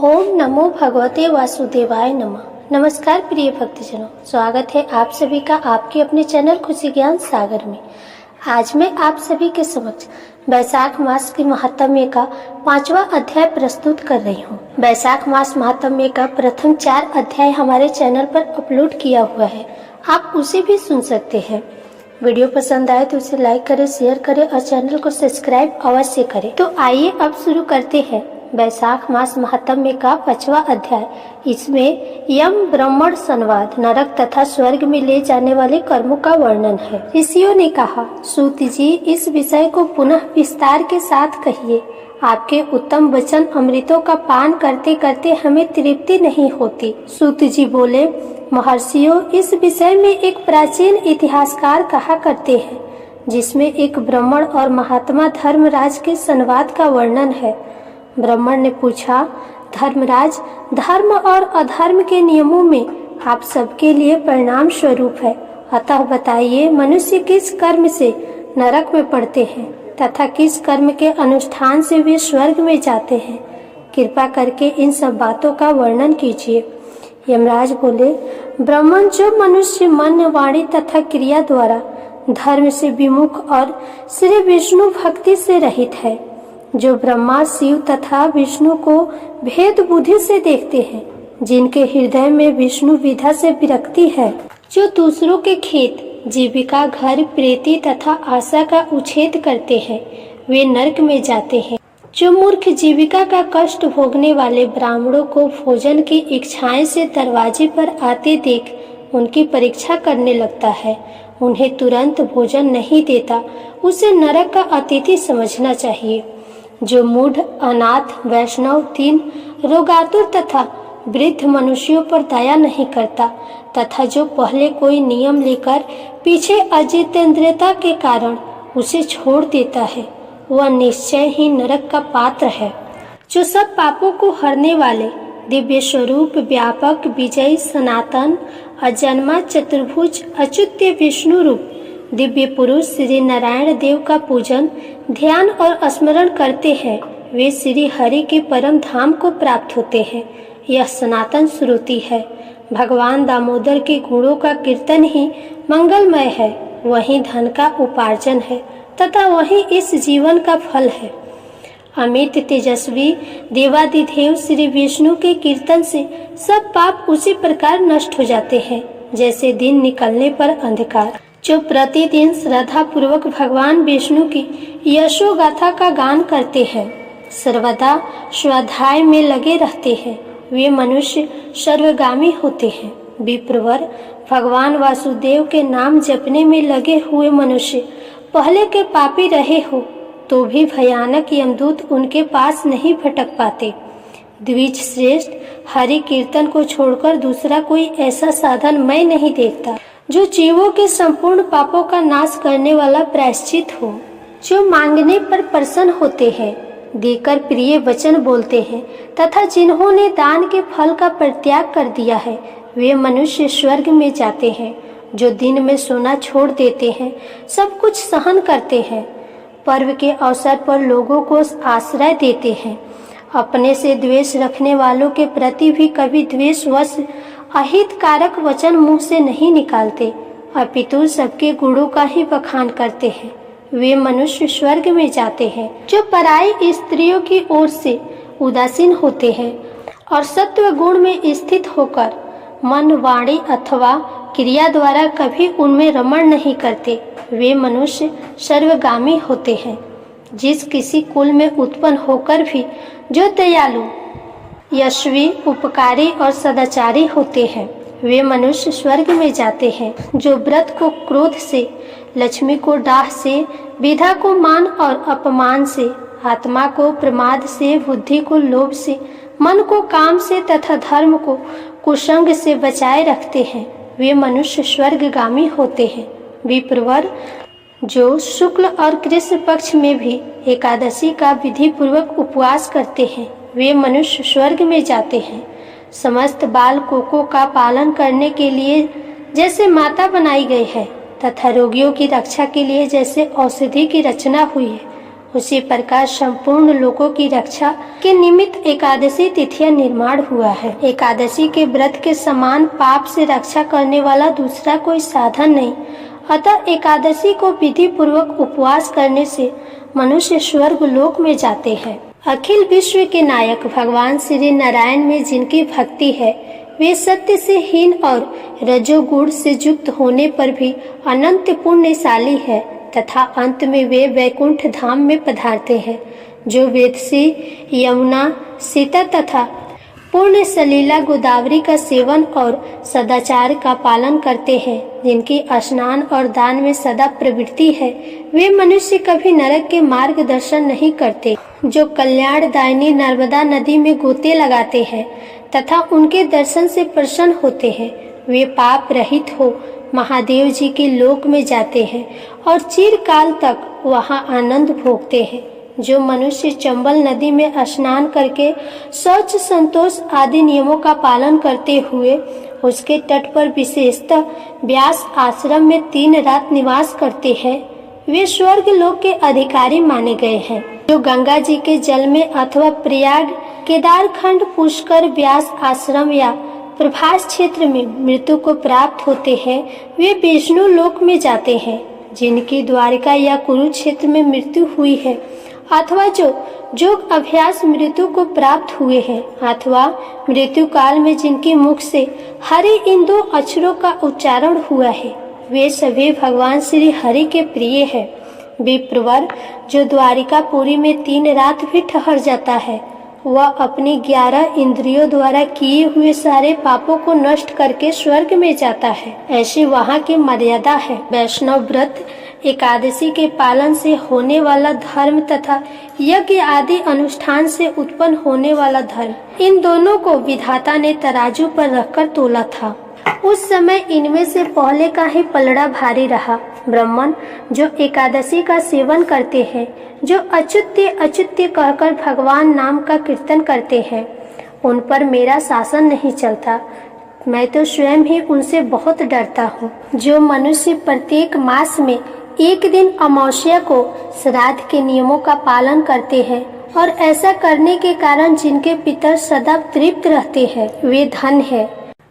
ओम नमो भगवते वासुदेवाय नमः। नमस्कार प्रिय भक्तजनों, स्वागत है आप सभी का आपके अपने चैनल खुशी ज्ञान सागर में। आज मैं आप सभी के समक्ष वैशाख मास के महात्म्य का 5वां अध्याय प्रस्तुत कर रही हूँ। वैशाख मास महात्म्य का प्रथम 4 अध्याय हमारे चैनल पर अपलोड किया हुआ है, आप उसे भी सुन सकते हैं। वीडियो पसंद आए तो उसे लाइक करें, शेयर करें और चैनल को सब्सक्राइब अवश्य करें। तो आइए अब शुरू करते हैं वैशाख मास महात्म्य का 5वां अध्याय। इसमें यम ब्राह्मण संवाद, नरक तथा स्वर्ग में ले जाने वाले कर्मों का वर्णन है। ऋषियों ने कहा, सूत जी इस विषय को पुनः विस्तार के साथ कहिए। आपके उत्तम वचन अमृतों का पान करते करते हमें तृप्ति नहीं होती। सूत जी बोले, महर्षियों इस विषय में एक प्राचीन इतिहासकार कहा करते हैं, जिसमें एक ब्राह्मण और महात्मा धर्मराज के संवाद का वर्णन है। ब्राह्मण ने पूछा, धर्मराज, धर्म और अधर्म के नियमों में आप सबके लिए परिणाम स्वरूप है, अतः बताइए मनुष्य किस कर्म से नरक में पड़ते हैं तथा किस कर्म के अनुष्ठान से वे स्वर्ग में जाते हैं। कृपा करके इन सब बातों का वर्णन कीजिए। यमराज बोले, ब्राह्मण, जो मनुष्य मन, वाणी तथा क्रिया द्वारा धर्म से विमुख और श्री विष्णु भक्ति से रहित है, जो ब्रह्मा, शिव तथा विष्णु को भेद बुद्धि से देखते हैं, जिनके हृदय में विष्णु विधा से विरक्ति है, जो दूसरों के खेत, जीविका, घर, प्रीति तथा आशा का उच्छेद करते हैं, वे नरक में जाते हैं। जो मूर्ख जीविका का कष्ट भोगने वाले ब्राह्मणों को भोजन की इच्छाएं से दरवाजे पर आते देख उनकी परीक्षा करने लगता है, उन्हें तुरंत भोजन नहीं देता, उसे नरक का अतिथि समझना चाहिए। जो मूढ़, अनाथ, वैष्णव, दीन, रोगातुर तथा वृद्ध मनुष्यों पर दया नहीं करता तथा जो पहले कोई नियम लेकर पीछे अजितेंद्रियता के कारण उसे छोड़ देता है, वह निश्चय ही नरक का पात्र है। जो सब पापों को हरने वाले दिव्य स्वरूप, व्यापक, विजयी, सनातन, अजन्मा, चतुर्भुज, अच्युत विष्णु रूप दिव्य पुरुष श्री नारायण देव का पूजन, ध्यान और स्मरण करते हैं, वे श्री हरि के परम धाम को प्राप्त होते हैं। यह सनातन श्रुति है। भगवान दामोदर के गुणों का कीर्तन ही मंगलमय है, वही धन का उपार्जन है तथा वही इस जीवन का फल है। अमित तेजस्वी देवादिदेव श्री विष्णु के कीर्तन से सब पाप उसी प्रकार नष्ट हो जाते हैं जैसे दिन निकलने पर अंधकार। जो प्रतिदिन श्रद्धा पूर्वक भगवान विष्णु की यशो गाथा का गान करते हैं, सर्वदा स्वाध्याय में लगे रहते हैं, वे मनुष्य सर्वगामी होते हैं। विप्रवर, भगवान वासुदेव के नाम जपने में लगे हुए मनुष्य पहले के पापी रहे हो तो भी भयानक यमदूत उनके पास नहीं भटक पाते। द्विज श्रेष्ठ, हरि कीर्तन को छोड़कर दूसरा कोई ऐसा साधन मैं नहीं देखता जो जीवों के संपूर्ण पापों का नाश करने वाला प्रायश्चित हो। जो मांगने पर प्रसन्न होते हैं, देकर प्रिय वचन बोलते हैं तथा जिन्होंने दान के फल का परित्याग कर दिया है, वे मनुष्य स्वर्ग में जाते हैं। जो दिन में सोना छोड़ देते हैं, सब कुछ सहन करते हैं, पर्व के अवसर पर लोगों को आश्रय देते हैं, अपने से द्वेष रखने वालों के प्रति भी कभी द्वेषवश अहित कारक वचन मुंह से नहीं निकालते, अपितु सबके गुणों का ही बखान करते हैं, वे मनुष्य स्वर्ग में जाते हैं। जो पराई स्त्रियों की ओर से उदासीन होते हैं और सत्व गुण में स्थित होकर मन, वाणी अथवा क्रिया द्वारा कभी उनमें रमण नहीं करते, वे मनुष्य सर्वगामी होते हैं। जिस किसी कुल में उत्पन्न होकर भी जो दयालु, यशवी, उपकारी और सदाचारी होते हैं, वे मनुष्य स्वर्ग में जाते हैं। जो व्रत को क्रोध से, लक्ष्मी को डाह से, विधा को मान और अपमान से, आत्मा को प्रमाद से, बुद्धि को लोभ से, मन को काम से तथा धर्म को कुसंग से बचाए रखते हैं, वे मनुष्य स्वर्गगामी होते हैं। विप्रवर, जो शुक्ल और कृष्ण पक्ष में भी एकादशी का विधि पूर्वक उपवास करते हैं, वे मनुष्य स्वर्ग में जाते हैं। समस्त बालकों का पालन करने के लिए जैसे माता बनाई गई है तथा रोगियों की रक्षा के लिए जैसे औषधि की रचना हुई है, उसी प्रकार संपूर्ण लोगों की रक्षा के निमित्त एकादशी तिथियां निर्माण हुआ है। एकादशी के व्रत के समान पाप से रक्षा करने वाला दूसरा कोई साधन नहीं, अतः एकादशी को विधि पूर्वक उपवास करने से मनुष्य स्वर्ग लोक में जाते हैं। अखिल विश्व के नायक भगवान श्री नारायण में जिनकी भक्ति है, वे सत्य से हीन और रजोगुण से युक्त होने पर भी अनंत पुण्यशाली है तथा अंत में वे वैकुंठ धाम में पधारते हैं। जो वेदसी, यमुना, सीता तथा पूर्ण सलीला गोदावरी का सेवन और सदाचार का पालन करते हैं, जिनकी स्नान और दान में सदा प्रवृत्ति है, वे मनुष्य कभी नरक के मार्गदर्शन नहीं करते। जो कल्याणदायिनी नर्मदा नदी में गोते लगाते हैं तथा उनके दर्शन से प्रसन्न होते हैं, वे पाप रहित हो महादेव जी के लोक में जाते हैं और चिरकाल तक वहां आनंद भोगते हैं। जो मनुष्य चंबल नदी में स्नान करके शौच, संतोष आदि नियमों का पालन करते हुए उसके तट पर विशेषतः व्यास आश्रम में 3 रात निवास करते हैं, वे स्वर्ग लोक के अधिकारी माने गए हैं। जो गंगा जी के जल में अथवा प्रयाग, केदारखंड, पुष्कर, व्यास आश्रम या प्रभास क्षेत्र में मृत्यु को प्राप्त होते हैं, वे विष्णु लोक में जाते हैं। जिनकी द्वारिका या कुरुक्षेत्र में मृत्यु हुई है अथवा जो योग अभ्यास मृत्यु को प्राप्त हुए हैं अथवा मृत्यु काल में जिनके मुख से हरि इन 2 अक्षरों का उच्चारण हुआ है, वे सभी भगवान श्री हरि के प्रिय है। विप्रवर जो द्वारिकापुरी में 3 रात भी ठहर जाता है, वह अपनी 11 इंद्रियों द्वारा किए हुए सारे पापों को नष्ट करके स्वर्ग में जाता है। ऐसी वहाँ की मर्यादा है। वैष्णव व्रत, एकादशी के पालन से होने वाला धर्म तथा यज्ञ आदि अनुष्ठान से उत्पन्न होने वाला धर्म, इन दोनों को विधाता ने तराजू पर रखकर तोला था। उस समय इनमें से पहले का ही पलड़ा भारी रहा। ब्राह्मण जो एकादशी का सेवन करते हैं, जो अच्युत्य अच्युत्य कहकर भगवान नाम का कीर्तन करते हैं, उन पर मेरा शासन नहीं चलता। मैं तो स्वयं ही उनसे बहुत डरता हूँ। जो मनुष्य प्रत्येक मास में एक दिन अमावस्या को श्राद्ध के नियमों का पालन करते हैं और ऐसा करने के कारण जिनके पितर सदा तृप्त रहते हैं, वे धन है,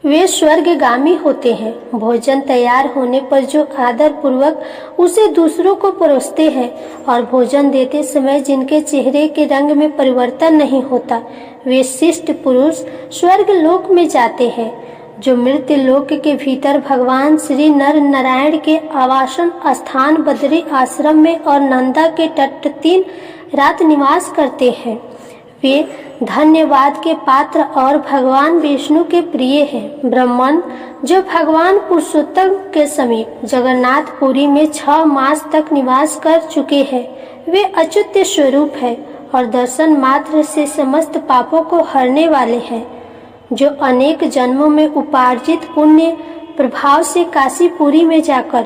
वे स्वर्गगामी होते हैं। भोजन तैयार होने पर जो आदर पूर्वक उसे दूसरों को परोसते हैं और भोजन देते समय जिनके चेहरे के रंग में परिवर्तन नहीं होता, वे शिष्ट पुरुष स्वर्ग लोक में जाते हैं। जो मृत्यु लोक के भीतर भगवान श्री नर नारायण के आवासन स्थान बद्री आश्रम में और नंदा के तट 3 रात निवास करते हैं, वे धन्यवाद के पात्र और भगवान विष्णु के प्रिय हैं। ब्राह्मण जो भगवान पुरुषोत्तम के समीप जगन्नाथपुरी में 6 मास तक निवास कर चुके हैं, वे अच्युत स्वरूप है और दर्शन मात्र से समस्त पापों को हरने वाले हैं। जो अनेक जन्मों में उपार्जित पुण्य प्रभाव से काशीपुरी में जाकर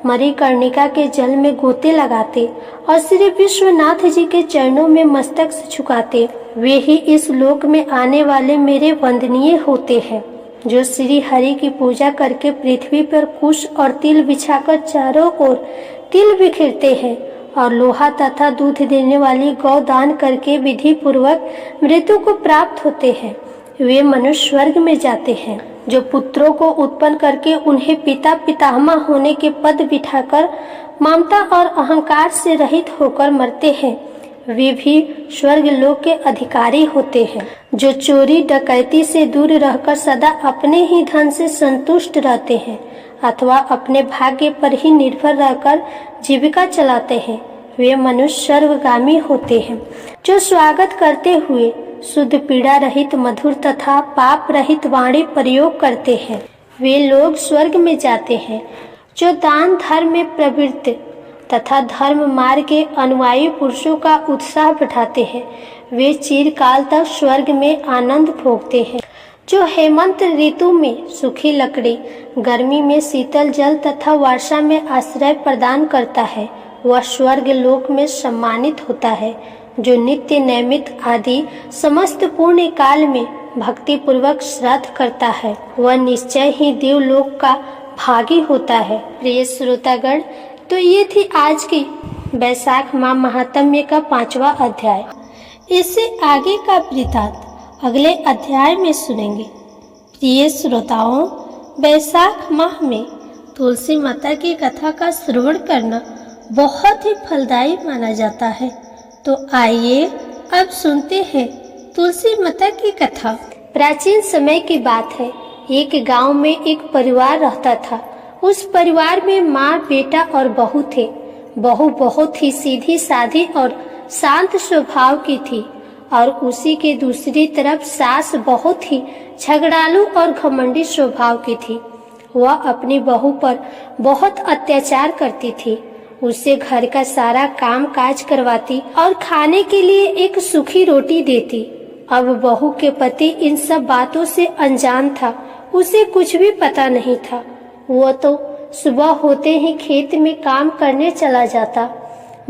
मणिकर्णिका के जल में गोते लगाते और श्री विश्वनाथ जी के चरणों में मस्तक झुकाते, वे ही इस लोक में आने वाले मेरे वंदनीय होते हैं। जो श्री हरि की पूजा करके पृथ्वी पर कुश और तिल बिछाकर चारों ओर तिल बिखेरते हैं और लोहा तथा दूध देने वाली गौ दान करके विधि पूर्वक मृत्यु को प्राप्त होते हैं, वे मनुष्य स्वर्ग में जाते हैं। जो पुत्रों को उत्पन्न करके उन्हें पिता पितामह होने के पद बिठाकर ममता और अहंकार से रहित होकर मरते हैं, वे भी स्वर्ग लोक के अधिकारी होते हैं। जो चोरी डकैती से दूर रहकर सदा अपने ही धन से संतुष्ट रहते हैं अथवा अपने भाग्य पर ही निर्भर रहकर जीविका चलाते हैं, वे मनुष्य सर्वगामी होते हैं। जो स्वागत करते हुए शुद्ध पीड़ा रहित मधुर तथा पाप रहित वाणी प्रयोग करते हैं, वे लोग स्वर्ग में जाते हैं। जो दान धर्म में प्रवृत्त तथा धर्म मार्ग के अनुयायी पुरुषों का उत्साह बढ़ाते हैं, वे चिरकाल तक स्वर्ग में आनंद भोगते हैं। जो हेमंत ऋतु में सूखी लकड़ी, गर्मी में शीतल जल तथा वर्षा में आश्रय प्रदान करता है, वह स्वर्ग लोक में सम्मानित होता है। जो नित्य नैमित आदि समस्त पुण्य काल में भक्ति पूर्वक श्राद्ध करता है, वह निश्चय ही देवलोक का भागी होता है। प्रिय श्रोतागण, तो ये थी आज की बैसाख माह महात्म्य का 5वां अध्याय। इससे आगे का वृत्तांत अगले अध्याय में सुनेंगे। प्रिय श्रोताओं, बैसाख माह में तुलसी माता की कथा का श्रवण करना बहुत ही फलदायी माना जाता है। तो आइए अब सुनते हैं तुलसी माता की कथा। प्राचीन समय की बात है। एक गांव में एक परिवार रहता था। उस परिवार में माँ, बेटा और बहू थे। बहू बहुत ही सीधी साधी और शांत स्वभाव की थी और उसी के दूसरी तरफ सास बहुत ही झगड़ालू और घमंडी स्वभाव की थी। वह अपनी बहू पर बहुत अत्याचार करती थी। उससे घर का सारा काम काज करवाती और खाने के लिए एक सूखी रोटी देती। अब बहू के पति इन सब बातों से अनजान था। उसे कुछ भी पता नहीं था। वो तो सुबह होते ही खेत में काम करने चला जाता।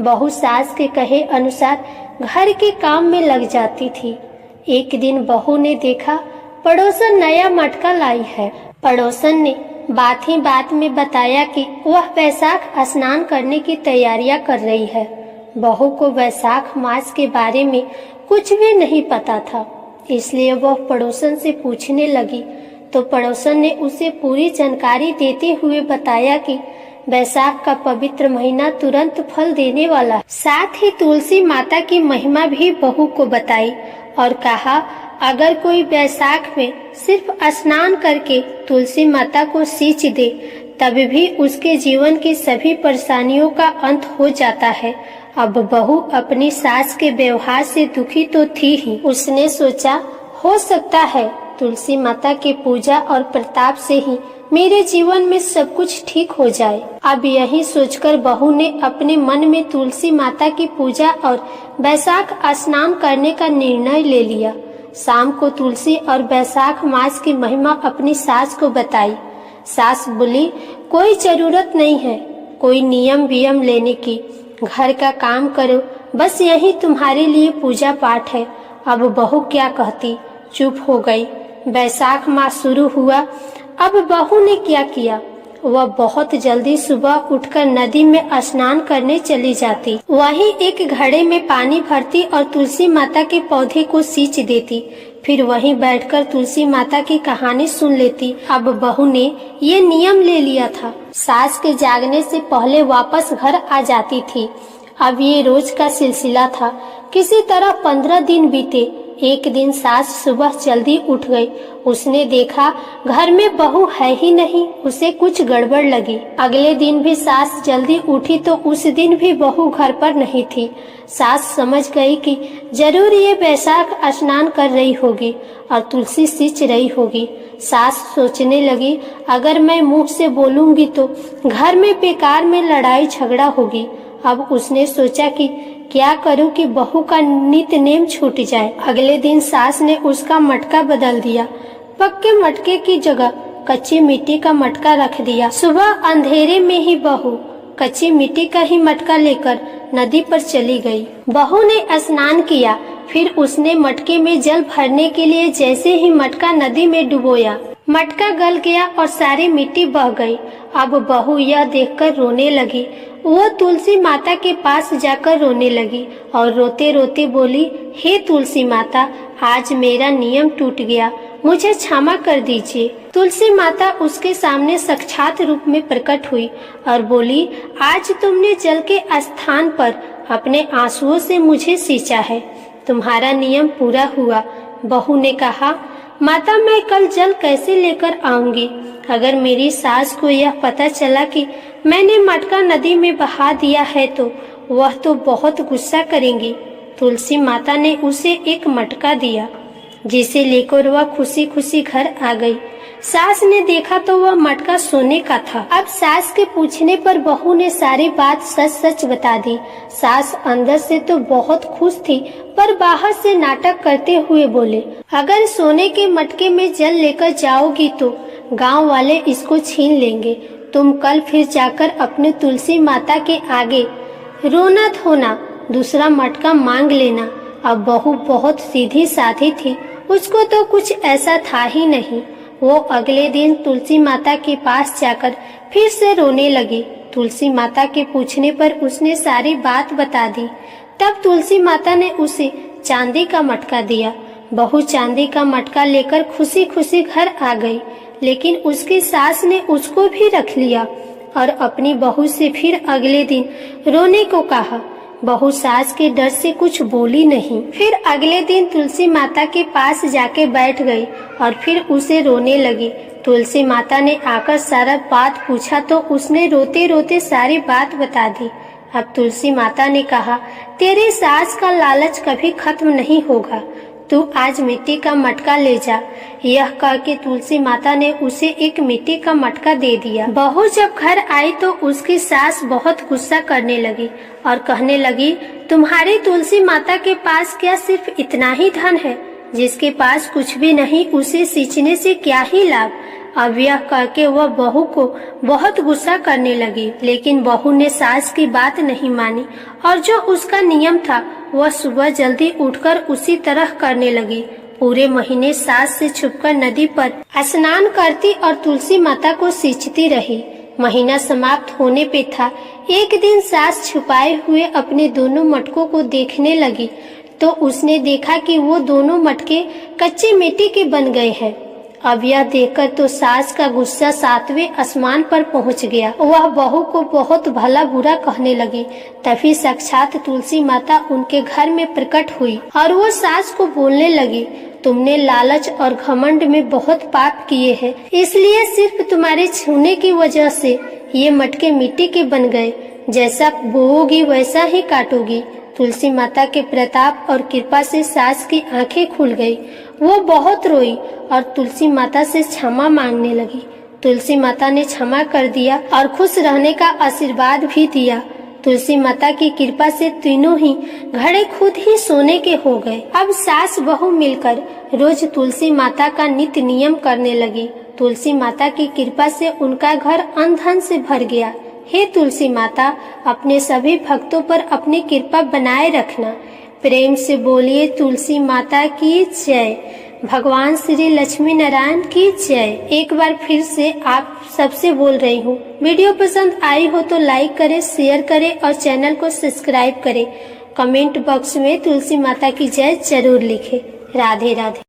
बहू सास के कहे अनुसार घर के काम में लग जाती थी। एक दिन बहू ने देखा पड़ोसन नया मटका लाई है। पड़ोसन ने बात ही बात में बताया कि वह वैशाख स्नान करने की तैयारियां कर रही है। बहू को वैशाख मास के बारे में कुछ भी नहीं पता था, इसलिए वह पड़ोसन से पूछने लगी तो पड़ोसन ने उसे पूरी जानकारी देते हुए बताया कि बैसाख का पवित्र महीना तुरंत फल देने वाला है। साथ ही तुलसी माता की महिमा भी बहू को बताई और कहा अगर कोई बैसाख में सिर्फ स्नान करके तुलसी माता को सींच दे तब भी उसके जीवन की सभी परेशानियों का अंत हो जाता है। अब बहू अपनी सास के व्यवहार से दुखी तो थी ही। उसने सोचा हो सकता है तुलसी माता की पूजा और प्रताप से ही मेरे जीवन में सब कुछ ठीक हो जाए। अब यही सोचकर बहू ने अपने मन में तुलसी माता की पूजा और बैसाख स्नान करने का निर्णय ले लिया। शाम को तुलसी और बैसाख मास की महिमा अपनी सास को बताई। सास बोली कोई जरूरत नहीं है कोई नियम वियम लेने की, घर का काम करो, बस यही तुम्हारे लिए पूजा पाठ है। अब बहू क्या कहती, चुप हो गई। बैसाख मास शुरू हुआ। अब बहू ने क्या किया, वह बहुत जल्दी सुबह उठकर नदी में स्नान करने चली जाती। वहीं एक घड़े में पानी भरती और तुलसी माता के पौधे को सींच देती। फिर वहीं बैठकर तुलसी माता की कहानी सुन लेती। अब बहू ने ये नियम ले लिया था, सास के जागने से पहले वापस घर आ जाती थी। अब ये रोज का सिलसिला था। किसी तरह 15 दिन बीते। एक दिन सास सुबह जल्दी उठ गई। उसने देखा घर में बहू है ही नहीं। उसे कुछ गड़बड़ लगी। अगले दिन भी सास जल्दी उठी तो उस दिन भी बहू घर पर नहीं थी। सास समझ गई कि जरूर ये बैसाख स्नान कर रही होगी और तुलसी सींच रही होगी। सास सोचने लगी अगर मैं मुंह से बोलूंगी तो घर में बेकार में लड़ाई झगड़ा होगी। अब उसने सोचा कि क्या करूं कि बहू का नित्य नेम छूट जाए। अगले दिन सास ने उसका मटका बदल दिया। पक्के मटके की जगह कच्ची मिट्टी का मटका रख दिया। सुबह अंधेरे में ही बहू कच्ची मिट्टी का ही मटका लेकर नदी पर चली गई। बहू ने स्नान किया। फिर उसने मटके में जल भरने के लिए जैसे ही मटका नदी में डुबोया, मटका गल गया और सारी मिट्टी बह गई। अब बहू यह देखकर रोने लगी। वो तुलसी माता के पास जाकर रोने लगी और रोते रोते बोली, हे तुलसी माता, आज मेरा नियम टूट गया, मुझे क्षमा कर दीजिए। तुलसी माता उसके सामने साक्षात रूप में प्रकट हुई और बोली, आज तुमने जल के स्थान पर अपने आंसुओं से मुझे सींचा है, तुम्हारा नियम पूरा हुआ। बहू ने कहा, माता मैं कल जल कैसे लेकर आऊंगी? अगर मेरी सास को यह पता चला कि मैंने मटका नदी में बहा दिया है तो वह तो बहुत गुस्सा करेंगी। तुलसी माता ने उसे एक मटका दिया जिसे लेकर वह खुशी खुशी घर आ गई। सास ने देखा तो वह मटका सोने का था। अब सास के पूछने पर बहू ने सारी बात सच सच बता दी। सास अंदर से तो बहुत खुश थी पर बाहर से नाटक करते हुए बोले, अगर सोने के मटके में जल लेकर जाओगी तो गांव वाले इसको छीन लेंगे। तुम कल फिर जाकर अपने तुलसी माता के आगे रोना धोना दूसरा मटका मांग लेना। अब बहू बहुत सीधी साधी थी, उसको तो कुछ ऐसा था ही नहीं। वो अगले दिन तुलसी माता के पास जाकर फिर से रोने लगी। तुलसी माता के पूछने पर उसने सारी बात बता दी। तब तुलसी माता ने उसे चांदी का मटका दिया। बहू चांदी का मटका लेकर खुशी खुशी घर आ गई, लेकिन उसकी सास ने उसको भी रख लिया और अपनी बहू से फिर अगले दिन रोने को कहा। बहू सास के डर से कुछ बोली नहीं। फिर अगले दिन तुलसी माता के पास जाके बैठ गई और फिर उसे रोने लगी। तुलसी माता ने आकर सारा बात पूछा तो उसने रोते रोते सारी बात बता दी। अब तुलसी माता ने कहा, तेरे सास का लालच कभी खत्म नहीं होगा, तू आज मिट्टी का मटका ले जा। यह कह के तुलसी माता ने उसे एक मिट्टी का मटका दे दिया। बहू जब घर आई तो उसकी सास बहुत गुस्सा करने लगी और कहने लगी, तुम्हारी तुलसी माता के पास क्या सिर्फ इतना ही धन है? जिसके पास कुछ भी नहीं उसे सींचने से क्या ही लाभ? अब यह करके वह बहू को बहुत गुस्सा करने लगी, लेकिन बहू ने सास की बात नहीं मानी और जो उसका नियम था वह सुबह जल्दी उठकर उसी तरह करने लगी। पूरे महीने सास से छुपकर नदी पर स्नान करती और तुलसी माता को सींचती रही। महीना समाप्त होने पे था। एक दिन सास छुपाए हुए अपने दोनों मटकों को देखने लगी तो उसने देखा कि वो दोनों मटके कच्ची मिट्टी के बन गए हैं। अब यह देखकर तो सास का गुस्सा 7वें आसमान पर पहुंच गया। वह बहू को बहुत भला बुरा कहने लगी। तभी साक्षात तुलसी माता उनके घर में प्रकट हुई और वो सास को बोलने लगी, तुमने लालच और घमंड में बहुत पाप किए हैं, इसलिए सिर्फ तुम्हारे छूने की वजह से ये मटके मिट्टी के बन गए। जैसा बोओगी वैसा ही काटोगी। तुलसी माता के प्रताप और कृपा से सास की आंखें खुल गई। वो बहुत रोई और तुलसी माता से क्षमा मांगने लगी। तुलसी माता ने क्षमा कर दिया और खुश रहने का आशीर्वाद भी दिया। तुलसी माता की कृपा से तीनों ही घड़े खुद ही सोने के हो गए। अब सास बहू मिलकर रोज तुलसी माता का नित्य नियम करने लगी। तुलसी माता की कृपा से उनका घर अन्न धन से भर गया। हे तुलसी माता, अपने सभी भक्तों पर अपनी कृपा बनाए रखना। प्रेम से बोलिए तुलसी माता की जय। भगवान श्री लक्ष्मी नारायण की जय। एक बार फिर से आप सबसे बोल रही हूँ, वीडियो पसंद आई हो तो लाइक करें, शेयर करें और चैनल को सब्सक्राइब करें। कमेंट बॉक्स में तुलसी माता की जय जरूर लिखें। राधे राधे।